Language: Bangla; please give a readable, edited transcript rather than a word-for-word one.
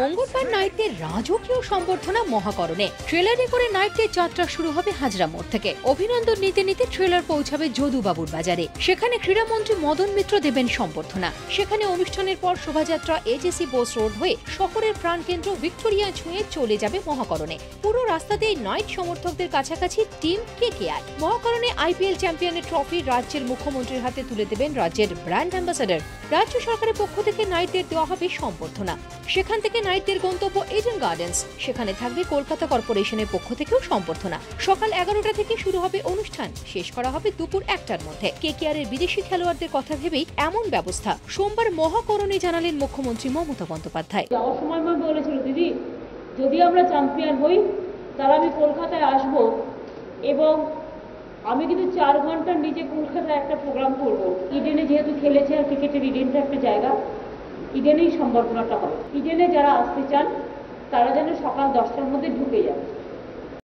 মঙ্গলবার নাইটদের রাজকীয় সম্বর্ধনা মহাকরণে। ট্রেলারে করে নাইটদের যাত্রা শুরু হবে হাজরা মোড় থেকে। অভিনন্দন নিতে নিতে ট্রেলার পৌঁছাবে যদুবাবুর বাজারে। সেখানে ক্রীড়ামন্ত্রী মদন মিত্র দেবেন সম্বর্ধনা। সেখানে অনুষ্ঠানের পর শোভাযাত্রা এজেসি বোস রোড হয়ে শহরের প্রাণকেন্দ্র ভিক্টোরিয়া ছুঁয়ে চলে যাবে মহাকরণে। পুরো রাস্তাতেই নাইট সমর্থকদের কাছাকাছি টিম কেকেআর। মহাকরণে আইপিএল চ্যাম্পিয়নের ট্রফি রাজ্যের মুখ্যমন্ত্রীর হাতে তুলে দেবেন রাজ্যের ব্র্যান্ড অ্যাম্বাসাডার। রাজ্য সরকারের পক্ষ থেকে নাইটদের দেওয়া হবে সম্বর্ধনা। সেখান থেকে নাইটদের গন্তব্য ইডেন গার্ডেন্স। সেখানে থাকবে কলকাতা কর্পোরেশনের পক্ষ থেকেও সম্বর্ধনা। সকাল 11টা থেকে শুরু হবে অনুষ্ঠান, শেষ করা হবে দুপুর 1টার মধ্যে। কেকেআরের বিদেশি খেলোয়াড়দের কথা ভেবেই এমন ব্যবস্থা। সোমবার মহাকরণে জানালেন মুখ্যমন্ত্রী মমতা বন্দ্যোপাধ্যায়। যাওয়ার সময় বলেছিল, দিদি যদি আমরা চ্যাম্পিয়ন হই তাহলে আমি কলকাতায় আসব এবং আমি কিন্তু 4 ঘন্টার নিচে কলকাতায় একটা প্রোগ্রাম করব। ইডেনে যেহেতু খেলেছে আর ক্রিকেটের ইডেনটা একটা জায়গা, ইডেনেই সম্বর্ধনাটা হবে। ইডেনে যারা আসতে চান তারা যেন সকাল 10টার মধ্যে ঢুকে যাবে।